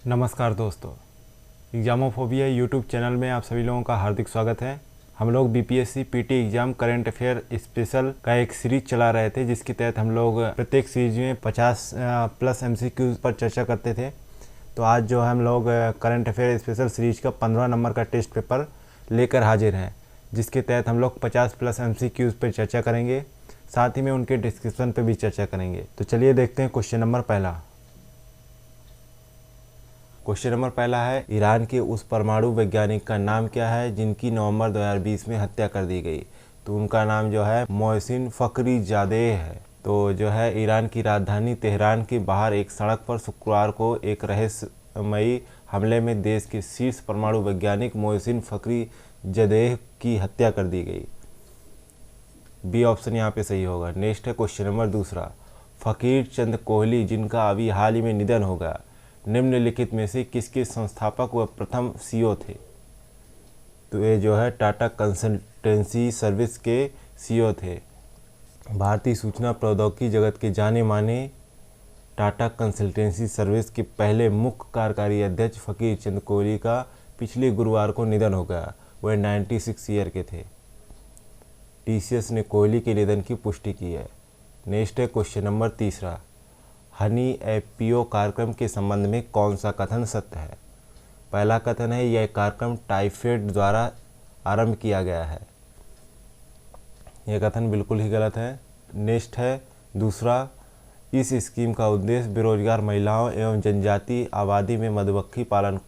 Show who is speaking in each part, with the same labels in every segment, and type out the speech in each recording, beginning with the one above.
Speaker 1: नमस्कार दोस्तों, एग्जामोफोबिया YouTube channel में आप सभी लोगों का हार्दिक स्वागत है। हम लोग BPSC PT exam current affair special का एक सीरीज चला रहे थे, जिसके तहत हम लोग प्रत्येक सीरीज में 50 प्लस एमसीक्यूज पर चर्चा करते थे। तो आज जो हम लोग करंट अफेयर स्पेशल सीरीज का 15 नंबर का टेस्ट पेपर लेकर हाजिर हैं, जिसके तहत हम लोग 50 प्लस एमसीक्यूज पर चर्चा करेंगे, साथ ही में उनके डिस्क्रिप्शन पर भी चर्चा करेंगे। तो चलिए देखते हैं क्वेश्चन नंबर पहला। क्वेश्चन नंबर पहला है, ईरान के उस परमाणु वैज्ञानिक का नाम क्या है जिनकी नवंबर 2020 में हत्या कर दी गई? तो उनका नाम जो है मोहसिन फ़खरीज़ादेह है। तो जो है ईरान की राजधानी तेहरान के बाहर एक सड़क पर शुक्रवार को एक रहस्यमयी हमले में देश के शीर्ष परमाणु वैज्ञानिक मोहसिन फ़खरीज़ादेह की हत्या कर दी गई। बी ऑप्शन यहाँ पे सही होगा। नेक्स्ट है क्वेश्चन नंबर दूसरा, फ़कीर चंद कोहली जिनका अभी हाल ही में निधन हो गया, निम्नलिखित में से किसके संस्थापक व प्रथम सीईओ थे? तो ये जो है टाटा कंसल्टेंसी सर्विस के सीईओ थे। भारतीय सूचना प्रौद्योगिकी जगत के जाने माने टाटा कंसल्टेंसी सर्विस के पहले मुख्य कार्यकारी अध्यक्ष फ़कीर चंद कोहली का पिछले गुरुवार को निधन हो गया। वह 96 ईयर के थे। टीसीएस ने कोहली के निधन की पुष्टि की है। नेक्स्ट है क्वेश्चन नंबर तीसरा, हनी एपीओ कार्यक्रम के संबंध में कौन सा कथन सत्य है? पहला कथन है, यह कार्यक्रम टाइफेड द्वारा आरंभ किया गया है। यह कथन बिल्कुल ही गलत है। नेक्स्ट है दूसरा, इस स्कीम का उद्देश्य बेरोजगार महिलाओं एवं जनजातीय आबादी में मधुमक्खी पालन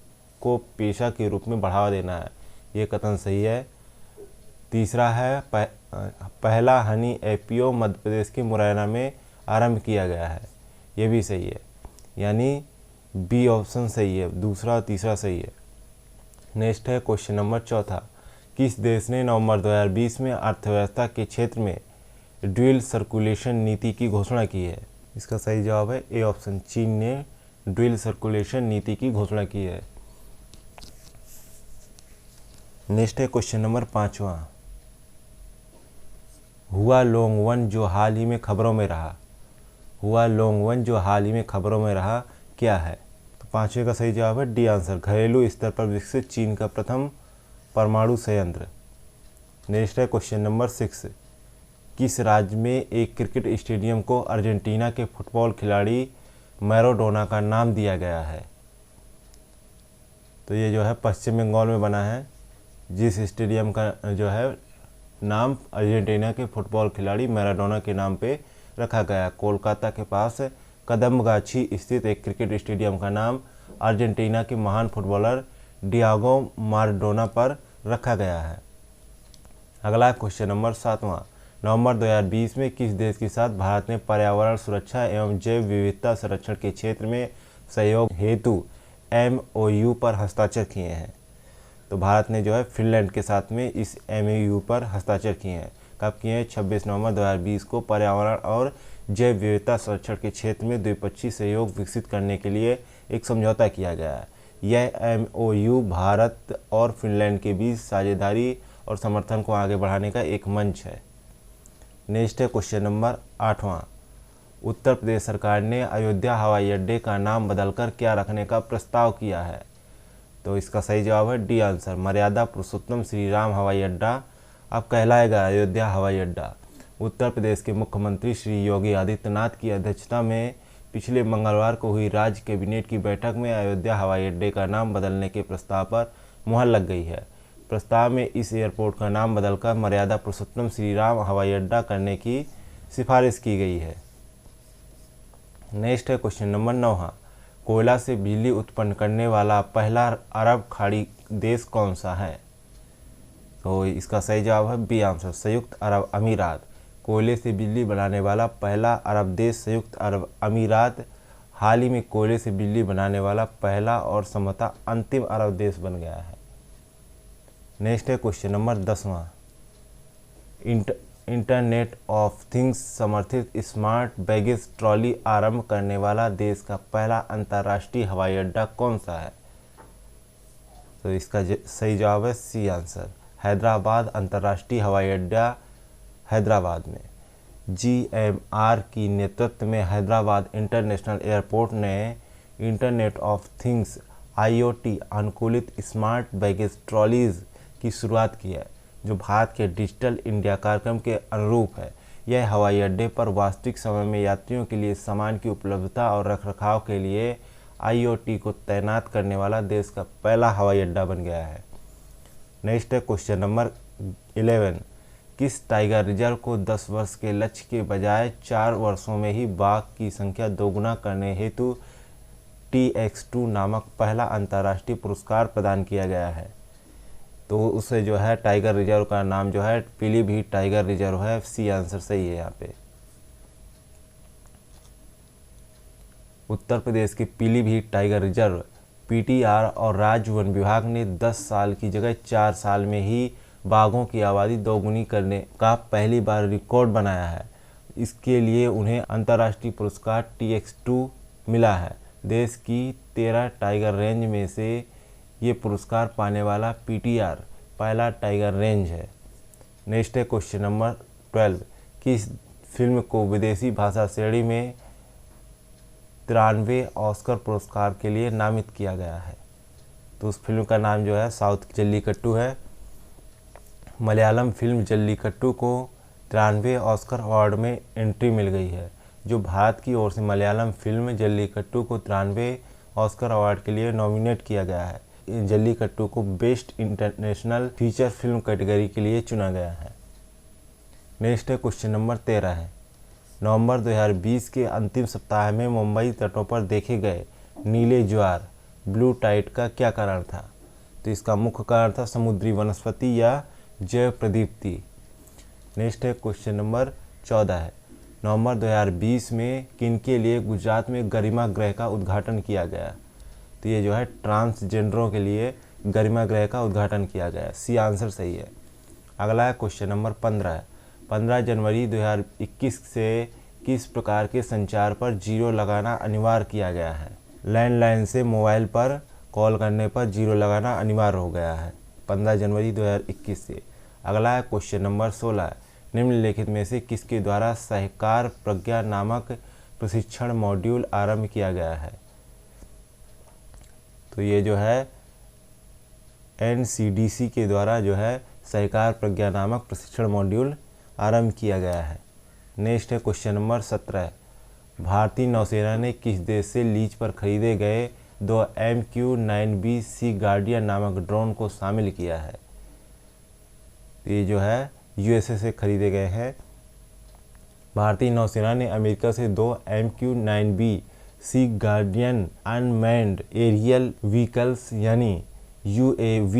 Speaker 1: को पेशा के रूप में बढ़ावा देना है। यह कथन सही है। तीसरा है, पहला हनी एपीओ मध्य प्रदेश के मुरैना में आरंभ किया गया है। ये भी सही है, यानी बी ऑप्शन सही है, दूसरा और तीसरा सही है। नेक्स्ट है क्वेश्चन नंबर चौथा, किस देश ने नवंबर 2020 में अर्थव्यवस्था के क्षेत्र में ड्यूल सर्कुलेशन नीति की घोषणा की है? इसका सही जवाब है ए ऑप्शन, चीन ने ड्यूल सर्कुलेशन नीति की घोषणा की है। नेक्स्ट है क्वेश्चन नंबर पाँचवा, हुआ लोंग वन जो हाल ही में खबरों में रहा, हुआ लोंग वन जो हाल ही में खबरों में रहा क्या है? तो पांचवे का सही जवाब है डी आंसर, घरेलू स्तर पर विकसित चीन का प्रथम परमाणु संयंत्र। नेक्स्ट है क्वेश्चन नंबर 6, किस राज्य में एक क्रिकेट स्टेडियम को अर्जेंटीना के फुटबॉल खिलाड़ी मैराडोना का नाम दिया गया है? तो ये जो है पश्चिम बंगाल में बना है, जिस स्टेडियम का जो है नाम अर्जेंटीना के फुटबॉल खिलाड़ी मैराडोना के नाम पे रखा गया। कोलकाता के पास कदमगाछी स्थित एक क्रिकेट स्टेडियम का नाम अर्जेंटीना के महान फुटबॉलर डियागो माराडोना पर रखा गया है। अगला क्वेश्चन नंबर 7वां, नवंबर 2020 में किस देश के साथ भारत ने पर्यावरण सुरक्षा एवं जैव विविधता संरक्षण के क्षेत्र में सहयोग हेतु MOU पर हस्ताक्षर किए हैं? तो भारत ने जो है फिनलैंड के साथ में इस MOU पर हस्ताक्षर किए हैं। कब किए हैं? 26 नवंबर 2020 को पर्यावरण और जैव विविधता संरक्षण के क्षेत्र में द्विपक्षीय सहयोग विकसित करने के लिए एक समझौता किया गया है। यह MOU भारत और फिनलैंड के बीच साझेदारी और समर्थन को आगे बढ़ाने का एक मंच है। नेक्स्ट है क्वेश्चन नंबर 8वां, उत्तर प्रदेश सरकार ने अयोध्या हवाई अड्डे का नाम बदलकर क्या रखने का प्रस्ताव किया है? तो इसका सही जवाब है डी आंसर, मर्यादा पुरुषोत्तम श्री राम हवाई अड्डा अब कहलाएगा अयोध्या हवाई अड्डा। उत्तर प्रदेश के मुख्यमंत्री श्री योगी आदित्यनाथ की अध्यक्षता में पिछले मंगलवार को हुई राज्य कैबिनेट की बैठक में अयोध्या हवाई अड्डे का नाम बदलने के प्रस्ताव पर मुहर लग गई है। प्रस्ताव में इस एयरपोर्ट का नाम बदलकर मर्यादा पुरुषोत्तम श्री राम हवाई अड्डा करने की सिफारिश की गई है। नेक्स्ट है क्वेश्चन नंबर 9, कोयला से बिजली उत्पन्न करने वाला पहला अरब खाड़ी देश कौन सा है? तो इसका सही जवाब है बी आंसर, संयुक्त अरब अमीरात। कोयले से बिजली बनाने वाला पहला अरब देश संयुक्त अरब अमीरात हाल ही में कोयले से बिजली बनाने वाला पहला और संभवतः अंतिम अरब देश बन गया है। नेक्स्ट है क्वेश्चन नंबर 10वां, इंटरनेट ऑफ थिंग्स समर्थित स्मार्ट बैगेज ट्रॉली आरंभ करने वाला देश का पहला अंतर्राष्ट्रीय हवाई अड्डा कौन सा है? तो इसका सही जवाब है सी आंसर, हैदराबाद अंतर्राष्ट्रीय हवाई अड्डा हैदराबाद में। GMR की नेतृत्व में हैदराबाद इंटरनेशनल एयरपोर्ट ने इंटरनेट ऑफ थिंग्स IoT अनुकूलित स्मार्ट बैगेज ट्रॉलीज की शुरुआत की है, जो भारत के डिजिटल इंडिया कार्यक्रम के अनुरूप है। यह हवाई अड्डे पर वास्तविक समय में यात्रियों के लिए सामान की उपलब्धता और रखरखाव के लिए IoT को तैनात करने वाला देश का पहला हवाई अड्डा बन गया है। नेक्स्ट है क्वेश्चन नंबर 11। किस टाइगर रिजर्व को 10 वर्ष के लक्ष्य के बजाय 4 वर्षों में ही बाघ की संख्या दोगुना करने हेतु TX2 नामक पहला अंतर्राष्ट्रीय पुरस्कार प्रदान किया गया है? तो उसे जो है टाइगर रिजर्व का नाम जो है पीलीभीत टाइगर रिजर्व है। सी आंसर सही है यहाँ पे। उत्तर प्रदेश के पीलीभीत टाइगर रिजर्व PTR और राज्य वन विभाग ने 10 साल की जगह 4 साल में ही बाघों की आबादी दोगुनी करने का पहली बार रिकॉर्ड बनाया है। इसके लिए उन्हें अंतर्राष्ट्रीय पुरस्कार TX2 मिला है। देश की 13 टाइगर रेंज में से ये पुरस्कार पाने वाला PTR पहला टाइगर रेंज है। नेक्स्ट है क्वेश्चन नंबर 12। किस फिल्म को विदेशी भाषा श्रेणी में 93 ऑस्कर पुरस्कार के लिए नामित किया गया है? तो उस फिल्म का नाम जो है साउथ जल्लीकट्टू है। मलयालम फिल्म जल्लीकट्टू को 93 ऑस्कर अवार्ड में एंट्री मिल गई है। जो भारत की ओर से मलयालम फिल्म जल्लीकट्टू को 93 ऑस्कर अवार्ड के लिए नॉमिनेट किया गया है। जल्लीकट्टू को best international feature film category के लिए चुना गया है। नेक्स्ट है क्वेश्चन नंबर 13 है। नवंबर 2020 के अंतिम सप्ताह में मुंबई तटों पर देखे गए नीले ज्वार ब्लू टाइड का क्या कारण था? तो इसका मुख्य कारण था समुद्री वनस्पति या जैव प्रदीप्ति। नेक्स्ट है क्वेश्चन नंबर 14 है। नवंबर 2020 में किनके लिए गुजरात में गरिमा गृह का उद्घाटन किया गया? तो ये जो है ट्रांसजेंडरों के लिए गरिमा गृह का उद्घाटन किया गया। सी आंसर सही है। अगला है क्वेश्चन नंबर 15 है। 15 जनवरी 2021 से किस प्रकार के संचार पर जीरो लगाना अनिवार्य किया गया है? लैंडलाइन से मोबाइल पर कॉल करने पर जीरो लगाना अनिवार्य हो गया है 15 जनवरी 2021 से। अगला है क्वेश्चन नंबर 16 है। निम्नलिखित में से किसके द्वारा सहकार प्रज्ञा नामक प्रशिक्षण मॉड्यूल आरंभ किया गया है? तो ये जो है NCDC के द्वारा जो है सहकार प्रज्ञा नामक प्रशिक्षण मॉड्यूल आरंभ किया गया है। नेक्स्ट है क्वेश्चन नंबर 17। भारतीय नौसेना ने किस देश से लीज पर खरीदे गए 2 MQ-9B सी गार्डियन नामक ड्रोन को शामिल किया है? ये जो है USA से खरीदे गए हैं। भारतीय नौसेना ने अमेरिका से 2 MQ-9B सी गार्डियन अनमैन्ड एरियल व्हीकल्स यानी UAV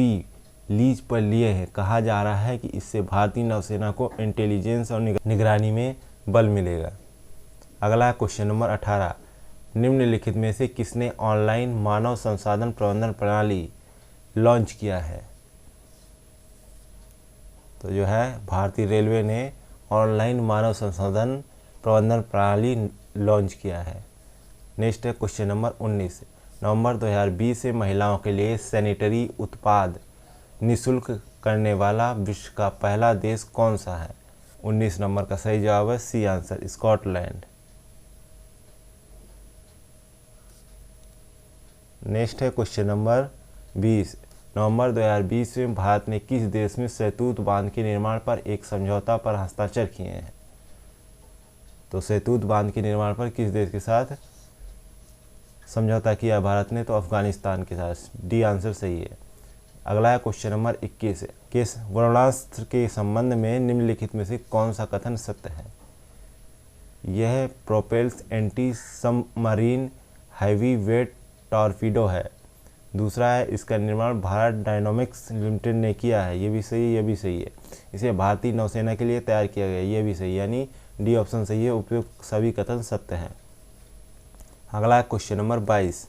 Speaker 1: लीज पर लिए हैं। कहा जा रहा है कि इससे भारतीय नौसेना को इंटेलिजेंस और निगरानी में बल मिलेगा। अगला क्वेश्चन नंबर 18। निम्नलिखित में से किसने ऑनलाइन मानव संसाधन प्रबंधन प्रणाली लॉन्च किया है? तो जो है भारतीय रेलवे ने ऑनलाइन मानव संसाधन प्रबंधन प्रणाली लॉन्च किया है। नेक्स्ट है क्वेश्चन नंबर 19। नवंबर 2020 से महिलाओं के लिए सैनिटरी उत्पाद निःशुल्क करने वाला विश्व का पहला देश कौन सा है? 19 नंबर का सही जवाब है सी आंसर स्कॉटलैंड। नेक्स्ट है क्वेश्चन नंबर 20। नवंबर 2020 में भारत ने किस देश में सेतुत बांध के निर्माण पर एक समझौता पर हस्ताक्षर किए हैं? तो सेतुत बांध के निर्माण पर किस देश के साथ समझौता किया भारत ने? तो अफगानिस्तान के साथ। डी आंसर सही है। अगला है क्वेश्चन नंबर 21 है। वरुणास्त्र के संबंध में निम्नलिखित में से कौन सा कथन सत्य है? यह propels anti submarine heavy weight torpedo है। दूसरा है इसका निर्माण भारत डायनामिक्स लिमिटेड ने किया है। ये भी सही है, ये भी सही है। इसे भारतीय नौसेना के लिए तैयार किया गया है। ये भी सही, यानी डी ऑप्शन सही है। उपयुक्त सभी कथन सत्य हैं। अगला क्वेश्चन नंबर 22।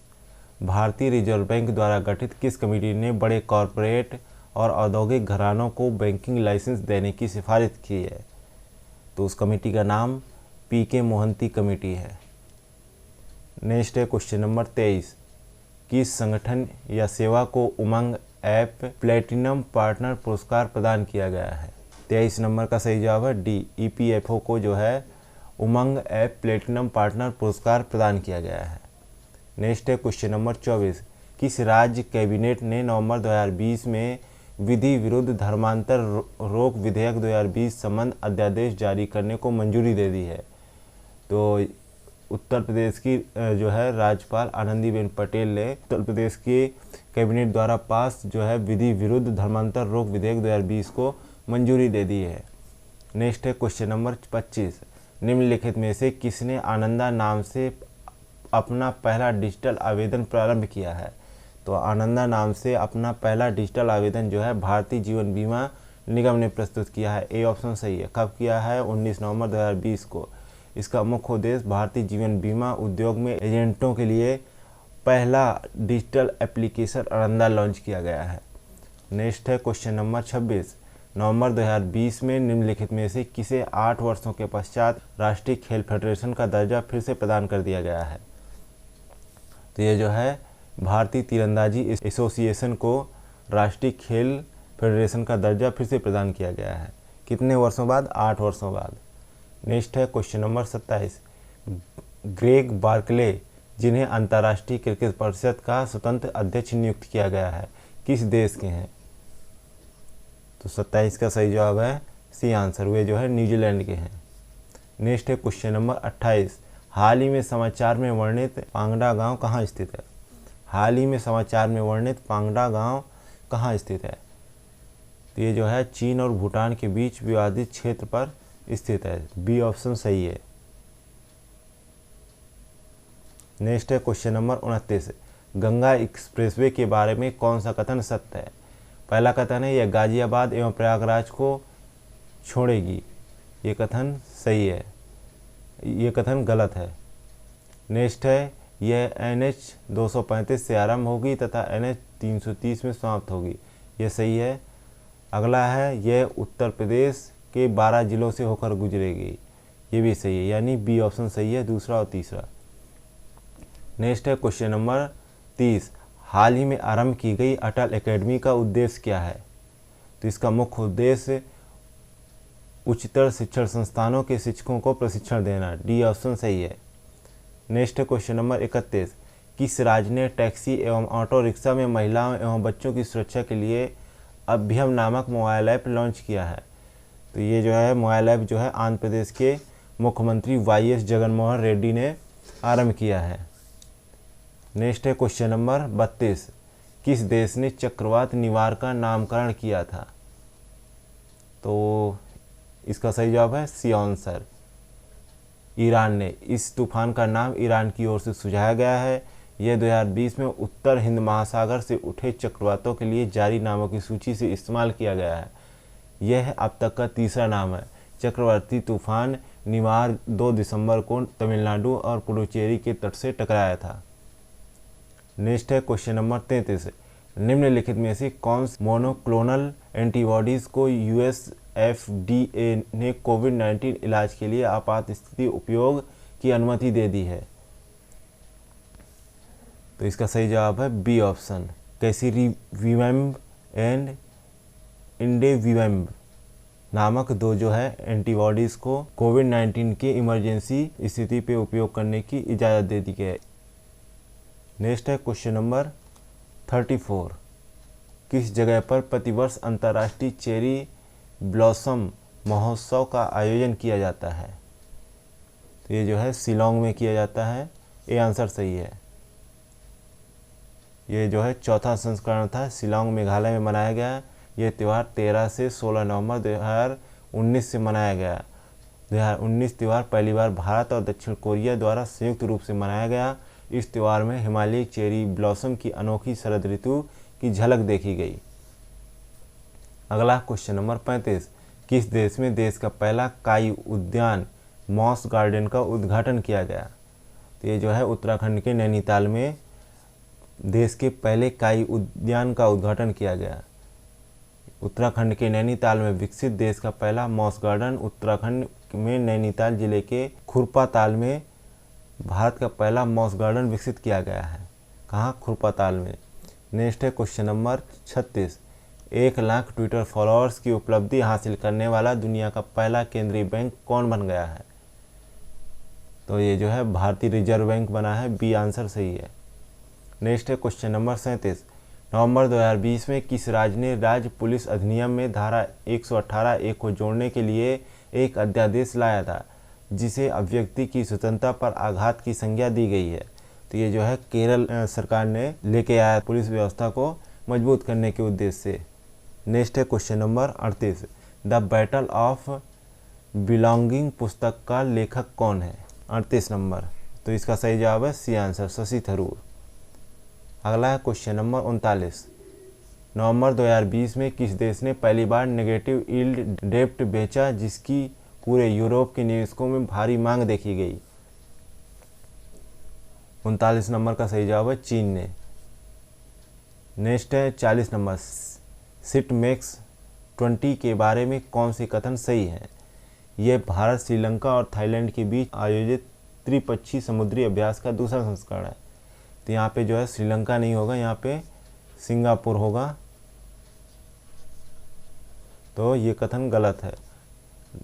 Speaker 1: भारतीय रिजर्व बैंक द्वारा गठित किस कमेटी ने बड़े कॉरपोरेट और औद्योगिक घरानों को बैंकिंग लाइसेंस देने की सिफारिश की है? तो उस कमेटी का नाम PK मोहंती कमेटी है। नेक्स्ट है क्वेश्चन नंबर 23। किस संगठन या सेवा को उमंग ऐप प्लेटिनम पार्टनर पुरस्कार प्रदान किया गया है? 23 नंबर का सही जवाब है डी। EPFO को जो है उमंग ऐप प्लेटिनम पार्टनर पुरस्कार प्रदान किया गया है। नेक्स्ट है क्वेश्चन नंबर 24, किस राज्य कैबिनेट ने नवंबर 2020 में विधि विरुद्ध धर्मांतर रोक विधेयक 2020 संबंध अध्यादेश जारी करने को मंजूरी दे दी है? तो उत्तर प्रदेश की जो है राज्यपाल आनंदीबेन पटेल ने उत्तर प्रदेश के कैबिनेट द्वारा पास जो है विधि विरुद्ध धर्मांतर रोक विधेयक 2020 को मंजूरी दे दी है। नेक्स्ट है क्वेश्चन नंबर 25, निम्नलिखित में से किसने आनंदा नाम से अपना पहला डिजिटल आवेदन प्रारंभ किया है? तो आनंदा नाम से अपना पहला डिजिटल आवेदन जो है भारतीय जीवन बीमा निगम ने प्रस्तुत किया है। ए ऑप्शन सही है। कब किया है? 19 नवंबर 2020 को। इसका मुख्य उद्देश्य भारतीय जीवन बीमा उद्योग में एजेंटों के लिए पहला डिजिटल एप्लीकेशन आनंदा लॉन्च किया गया है। नेक्स्ट है क्वेश्चन नंबर 26, नवंबर 2020 में निम्नलिखित में से किसे 8 वर्षों के पश्चात राष्ट्रीय खेल फेडरेशन का दर्जा फिर से प्रदान कर दिया गया है? तो ये जो है भारतीय तीरंदाजी एसोसिएशन को राष्ट्रीय खेल फेडरेशन का दर्जा फिर से प्रदान किया गया है। कितने वर्षों बाद? 8 वर्षों बाद। नेक्स्ट है क्वेश्चन नंबर 27, ग्रेग बार्कले जिन्हें अंतर्राष्ट्रीय क्रिकेट परिषद का स्वतंत्र अध्यक्ष नियुक्त किया गया है, किस देश के हैं? तो 27 का सही जवाब है सी आंसर, वे जो है न्यूजीलैंड के हैं। नेक्स्ट है क्वेश्चन नंबर 28, हाल ही में समाचार में वर्णित पांगडा गांव कहाँ स्थित है? हाल ही में समाचार में वर्णित पांगडा गांव कहाँ स्थित है? तो ये जो है चीन और भूटान के बीच विवादित क्षेत्र पर स्थित है। बी ऑप्शन सही है। नेक्स्ट है क्वेश्चन नंबर 29, गंगा एक्सप्रेसवे के बारे में कौन सा कथन सत्य है? पहला कथन है यह गाजियाबाद एवं प्रयागराज को छोड़ेगी, ये कथन सही है। ये कथन गलत है। नेक्स्ट है यह NH 235 से आरंभ होगी तथा NH 330 में समाप्त होगी, ये सही है। अगला है यह उत्तर प्रदेश के 12 जिलों से होकर गुजरेगी, ये भी सही है, यानी बी ऑप्शन सही है, दूसरा और तीसरा। नेक्स्ट है क्वेश्चन नंबर 30, हाल ही में आरंभ की गई अटल एकेडमी का उद्देश्य क्या है? तो इसका मुख्य उद्देश्य उच्चतर शिक्षण संस्थानों के शिक्षकों को प्रशिक्षण देना, डी ऑप्शन सही है। नेक्स्ट है क्वेश्चन नंबर 31, किस राज्य ने टैक्सी एवं ऑटो रिक्शा में महिलाओं एवं बच्चों की सुरक्षा के लिए अभ्यम नामक मोबाइल ऐप लॉन्च किया है? तो ये जो है मोबाइल ऐप जो है आंध्र प्रदेश के मुख्यमंत्री YS जगनमोहन रेड्डी ने आरंभ किया है। नेक्स्ट है क्वेश्चन नंबर 32, किस देश ने चक्रवात निवार का नामकरण किया था? तो इसका सही जवाब है सी आंसर, ईरान ने। इस तूफान का नाम ईरान की ओर से सुझाया गया है। यह 2020 में उत्तर हिंद महासागर से उठे चक्रवातों के लिए जारी नामों की सूची से इस्तेमाल किया गया है। यह अब तक का तीसरा नाम है। चक्रवाती तूफान निवार 2 दिसंबर को तमिलनाडु और पुडुचेरी के तट से टकराया था। नेक्स्ट है क्वेश्चन नंबर 33, निम्नलिखित में से कौन सी मोनोक्लोनल एंटीबॉडीज़ को USFDA ने कोविड-19 इलाज के लिए आपात स्थिति उपयोग की अनुमति दे दी है? तो इसका सही जवाब है बी ऑप्शन, कैसिरिविमब एंड इंडेविमब नामक 2 जो है एंटीबॉडीज़ को कोविड-19 के इमरजेंसी स्थिति पे उपयोग करने की इजाज़त दे दी गई है। नेक्स्ट है क्वेश्चन नंबर 34, किस जगह पर प्रतिवर्ष अंतर्राष्ट्रीय चेरी ब्लॉसम महोत्सव का आयोजन किया जाता है? तो ये जो है शिलोंग में किया जाता है, ये आंसर सही है। ये जो है चौथा संस्करण था, शिलोंग मेघालय में मनाया गया। यह त्यौहार 13 से 16 नवंबर 2019 से मनाया गया। 2019 त्यौहार पहली बार भारत और दक्षिण कोरिया द्वारा संयुक्त रूप से मनाया गया। इस त्यौहार में हिमालयी चेरी ब्लॉसम की अनोखी शरद ऋतु की झलक देखी गई। अगला क्वेश्चन नंबर 35, किस देश में देश का पहला काई उद्यान मॉस गार्डन का उद्घाटन किया गया? तो ये जो है उत्तराखंड के नैनीताल में देश के पहले काई उद्यान का उद्घाटन किया गया। उत्तराखंड के नैनीताल में विकसित देश का पहला मॉस गार्डन उत्तराखंड में नैनीताल जिले के खुरपाताल में भारत का पहला मॉस गार्डन विकसित किया गया है। कहाँ? खुरपाताल में। नेक्स्ट है question number 36, 1 lakh Twitter followers की उपलब्धि हासिल करने वाला दुनिया का पहला केंद्रीय बैंक कौन बन गया है? तो ये जो है भारतीय रिजर्व बैंक बना है, बी आंसर सही है। नेक्स्ट है क्वेश्चन नंबर 37। नवंबर 2020 में किस राज्य ने राज्य पुलिस अधिनियम में धारा 118 ए को जोड़ने के लिए एक अध्यादेश लाया था, जिसे अभिव्यक्ति की स्वतंत्रता पर आघात की संज्ञा दी गई है? तो ये जो है केरल सरकार ने लेके आया पुलिस व्यवस्था को मजबूत करने के उद्देश्य से। नेक्स्ट है question number 38। The battle of belonging पुस्तक का लेखक कौन है? 38 नंबर। तो इसका सही जवाब है सी आंसर, शशि थरूर। अगला है क्वेश्चन नंबर 39। नवंबर 2020 में किस देश ने पहली बार नेगेटिव यील्ड डेब्ट बेचा, जिसकी पूरे यूरोप के निवेशकों में भारी मांग देखी गई? 39 नंबर का सही जवाब है चीन ने। नेक्स्ट है 40 नंबर। सिट मैक्स 20 के बारे में कौन सी कथन सही है? यह भारत, श्रीलंका और थाईलैंड के बीच आयोजित त्रिपक्षीय समुद्री अभ्यास का दूसरा संस्करण है। तो यहाँ पे जो है श्रीलंका नहीं होगा, यहाँ पे सिंगापुर होगा। तो ये कथन गलत है।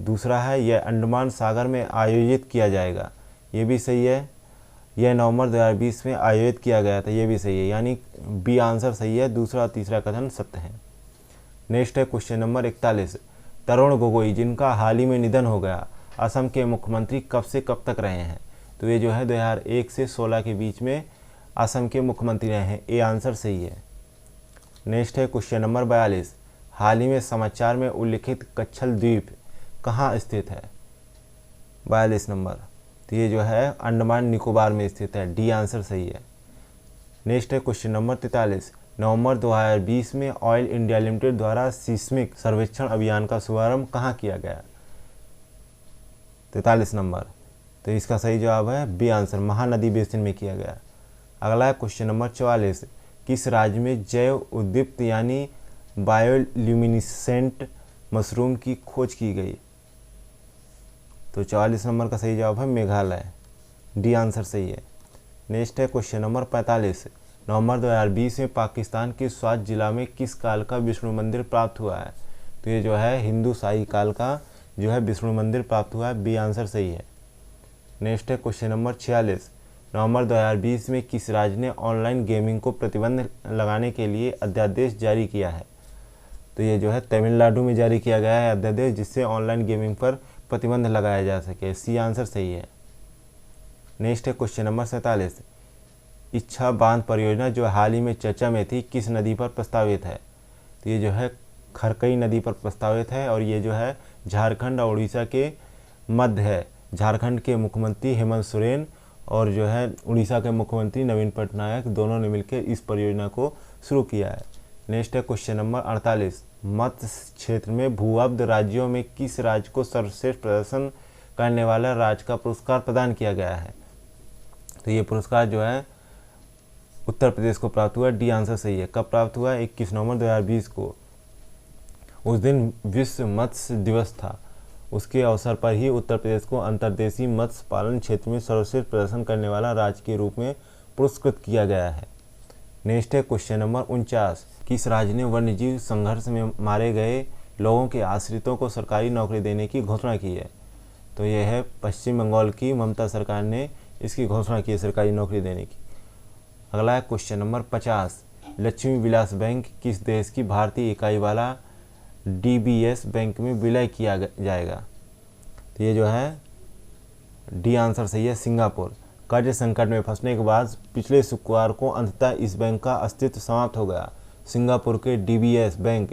Speaker 1: दूसरा है यह अंडमान सागर में आयोजित किया जाएगा, ये भी सही है। यह नवंबर 2020 में आयोजित किया गया था, ये भी सही है, यानी बी आंसर सही है। दूसरा और तीसरा कथन सत्य है। नेक्स्ट है क्वेश्चन नंबर 41। तरुण गोगोई, जिनका हाल ही में निधन हो गया, असम के मुख्यमंत्री कब से कब तक रहे हैं? तो ये जो है 2001 से 16 के बीच में असम के मुख्यमंत्री रहे हैं, ए आंसर सही है। नेक्स्ट है क्वेश्चन नंबर 42। हाल ही में समाचार में उल्लिखित कच्छल द्वीप कहाँ स्थित है? 42 नंबर। तो ये जो है अंडमान निकोबार में स्थित है, डी आंसर सही है। नेक्स्ट है क्वेश्चन नंबर 43। नवंबर 2020 में ऑयल इंडिया लिमिटेड द्वारा सीस्मिक सर्वेक्षण अभियान का शुभारंभ कहाँ किया गया? 43 नंबर। तो इसका सही जवाब है बी आंसर, महानदी बेसिन में किया गया। अगला है क्वेश्चन नंबर 44। किस राज्य में जैव उद्दीप्त यानी बायोल्यूमिनिसेंट मशरूम की खोज की गई? तो 44 नंबर का सही जवाब है मेघालय, डी आंसर सही है। नेक्स्ट है क्वेश्चन नंबर 45। नवंबर 2020 में पाकिस्तान के स्वात जिला में किस काल का विष्णु मंदिर प्राप्त हुआ है? तो ये जो है हिंदू शाही काल का जो है विष्णु मंदिर प्राप्त हुआ है, बी आंसर सही है। नेक्स्ट है क्वेश्चन नंबर 46। नवंबर 2020 में किस राज्य ने ऑनलाइन गेमिंग को प्रतिबंध लगाने के लिए अध्यादेश जारी किया है? तो ये जो है तमिलनाडु में जारी किया गया है अध्यादेश, जिससे ऑनलाइन गेमिंग पर प्रतिबंध लगाया जा सके, सी आंसर सही है। नेक्स्ट है क्वेश्चन नंबर 47। इच्छा बांध परियोजना जो हाल ही में चर्चा में थी, किस नदी पर प्रस्तावित है? तो ये जो है खरकई नदी पर प्रस्तावित है, और ये जो है झारखंड और उड़ीसा के मध्य है। झारखंड के मुख्यमंत्री हेमंत सोरेन और जो है उड़ीसा के मुख्यमंत्री नवीन पटनायक, दोनों ने मिलकर इस परियोजना को शुरू किया है। नेक्स्ट है क्वेश्चन नंबर 48। मत्स्य क्षेत्र में भूअब्ध राज्यों में किस राज्य को सर्वश्रेष्ठ प्रदर्शन करने वाला राज्य का पुरस्कार प्रदान किया गया है? तो ये पुरस्कार जो है उत्तर प्रदेश को प्राप्त हुआ, डी आंसर सही है। कब प्राप्त हुआ? 21 नवंबर 2020 को। उस दिन विश्व मत्स्य दिवस था। उसके अवसर पर ही उत्तर प्रदेश को अंतर्देशीय मत्स्य पालन क्षेत्र में सर्वश्रेष्ठ प्रदर्शन करने वाला राज्य के रूप में पुरस्कृत किया गया है। नेक्स्ट है क्वेश्चन नंबर 49। किस राज्य ने वन्यजीव संघर्ष में मारे गए लोगों के आश्रितों को सरकारी नौकरी देने की घोषणा की है? तो यह है पश्चिम बंगाल की ममता सरकार ने इसकी घोषणा की है सरकारी नौकरी देने की। अगला है question number 50। Lakshmi Vilas bank किस देश की भारतीय इकाई वाला डीबीएस बैंक में विलय किया जाएगा? तो ये जो है डी आंसर सही है, सिंगापुर। कर्ज संकट में फंसने के बाद पिछले शुक्रवार को अंततः इस बैंक का अस्तित्व समाप्त हो गया। सिंगापुर के डीबीएस बैंक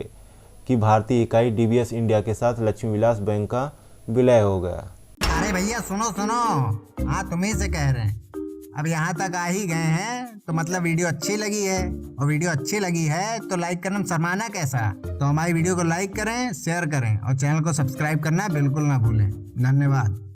Speaker 1: की भारतीय इकाई डीबीएस इंडिया के साथ लक्ष्मी विलास बैंक का विलय हो गया।
Speaker 2: अरे भैया सुनो सुनो, हाँ तुम्ही से कह रहे हैं। अब यहाँ तक आ ही गए हैं तो मतलब वीडियो अच्छी लगी है, और वीडियो अच्छी लगी है तो लाइक करना शर्माना कैसा? तो हमारी वीडियो को लाइक करें, शेयर करें और चैनल को सब्सक्राइब करना बिल्कुल ना भूलें। धन्यवाद।